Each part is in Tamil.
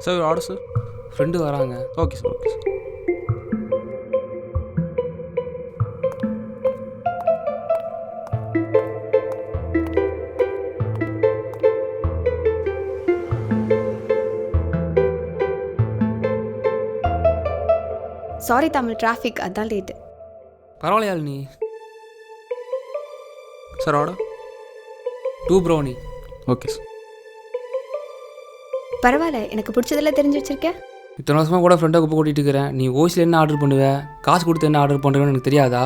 Sir order sir. ஃப்ரெண்டு வராங்க. Okay sir, okay sir. Sorry Tamil, traffic அதான் லேட்டு. பரவாயில்லையா நீ? Sir order 2 brownie. Okay sir. பரவாயில்ல, எனக்கு பிடிச்சதெல்லாம் தெரிஞ்சு வச்சிருக்கேன். இத்தனை வருஷமாக கூட ஃப்ரெண்டாக குப்பை கூட்டிகிட்டு இருக்கிறேன். நீ ஓசியில் என்ன ஆர்டர் பண்ணுவேன், காசு கொடுத்து என்ன ஆர்டர் பண்ணுறேன்னு எனக்கு தெரியாதா?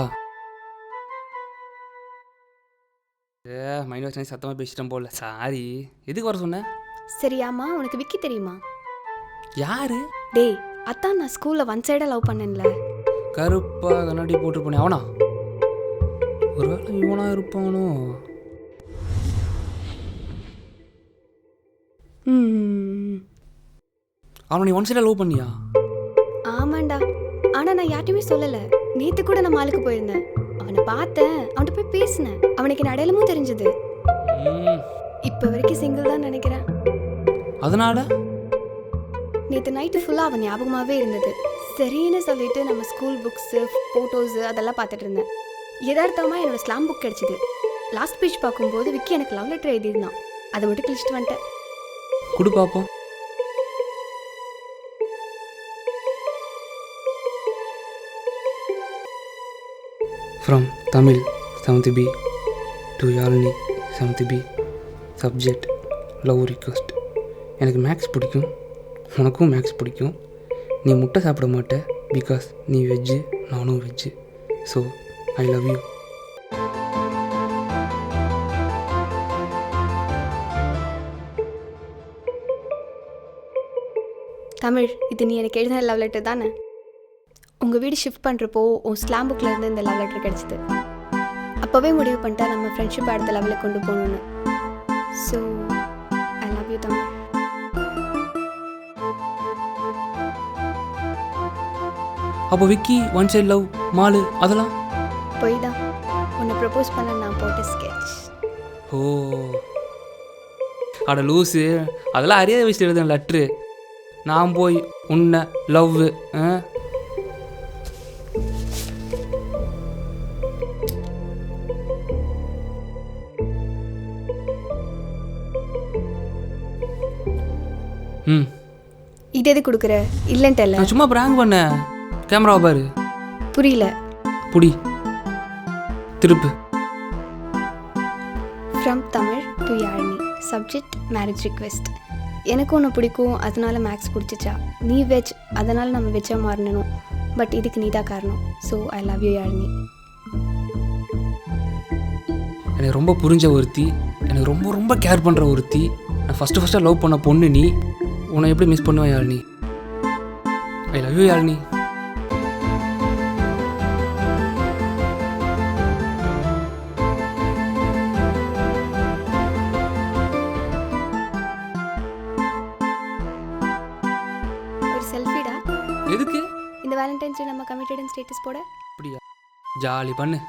மைண்ட் வாஷ் சத்தமாக பேசிட்டேன் போல, சாரி. எதுக்கு வர சொன்னேன்? சரியாம்மா, உனக்கு விக்கி தெரியுமா? யாரு? டேய், அதான் நான் ஸ்கூலில் ஒன் சைடாக லவ் பண்ணேன்ல. கருப்பா கண்ணாடி போட்டிருப்பானே அவனா? ஒருவேளை இவனா இருப்பானோ? அவனை நீ ஒன் சைடாக லவ் பண்ணியா? ஆமாண்டா, ஆனால் நான் யார்ட்டையுமே சொல்லலை. நேற்று கூட நான் மாலுக்கு போயிருந்தேன். அவனை பார்த்தேன், அவன்கிட்ட போய் பேசினேன். அவனுக்கு என் அடையாளமும் தெரிஞ்சது. இப்போ வரைக்கும் சிங்கிள் தான் நினைக்கிறேன். அதனால நேற்று நைட்டு ஃபுல்லாக அவன் ஞாபகமாகவே இருந்தது. சரின்னு சொல்லிட்டு நம்ம ஸ்கூல் புக்ஸு, ஃபோட்டோஸு அதெல்லாம் பார்த்துட்டு இருந்தேன். யதார்த்தமாக என்னோடய ஸ்லாம் புக் கிடச்சிது. லாஸ்ட் பேஜ் பார்க்கும்போது விக்கி எனக்கு லவ் லெட்டர் எழுதியிருந்தான். அதை மட்டும் கிழிச்சிட்டு வந்துட்டேன். குடு பார்ப்போம். From Tamil 7th B to Yazhini 7th B. Subject love request. எனக்கு மேக்ஸ் பிடிக்கும், உனக்கும் மேக்ஸ் பிடிக்கும். நீ முட்டை சாப்பிட மாட்ட பிகாஸ் நீ வெஜ்ஜு, நானும் veg. So I love you. Tamil, இது நீ எனக்கு எழுதின லவ் லெட்டர் தானே? உங்கள் வீடு ஷிஃப்ட் பண்ணுறப்போ உன் ஸ்லாம் புக்கில் இருந்து இந்த லவ் லெட்டர் கிடச்சிது. அப்போவே முடிவு பண்ணிட்டா நம்ம ஃப்ரெண்ட்ஷிப் அடுத்த லெவலில் கொண்டு போகணுன்னு. So I love you Tamil. அப்போ Vicky one side love, Malu அதெல்லாம் போய் தான். உன்னை ப்ரப்போஸ் பண்ண நான் போட்ட ஸ்கெட்ச். ஓ அட லூஸு, அதெல்லாம் அறியாத வயசில் எழுதுன லெட்ரு. நான் போய் உன்னை லவ் இது எது கொடுக்குற? இல்லைன்ட்டல. நான் சும்மா ப்ராங்க் பண்ணேன். கேமராவை பாரு. புரியல. புடி திருப்பு. From Tamil to Yazhini. Subject marriage request. எனக்கு ஒன்று பிடிக்கும், அதனால மேக்ஸ் பிடிச்சிச்சா. நீ வெஜ், அதனால் நம்ம வெஜ்ஜாக மாறணும். பட் இதுக்கு நீ தான் காரணம். So I love you Yazhini. எனக்கு ரொம்ப புரிஞ்ச ஒருத்தி, எனக்கு ரொம்ப ரொம்ப கேர் பண்ணுற ஒருத்தி, நான் ஃபஸ்ட்டு லவ் பண்ண பொண்ணு நீ. உன்னை எப்படி மிஸ் பண்ணுவேன் யாழினி? ஐ லவ் யூ யாழினி. ஒரு செல்ஃபிடா. எதுக்கு? இந்த வேலண்டைன்ஸ் டே நம்ம கமிட்டட் ஸ்டேட்டஸ் போட. அப்படியா? ஜாலி பண்ணு.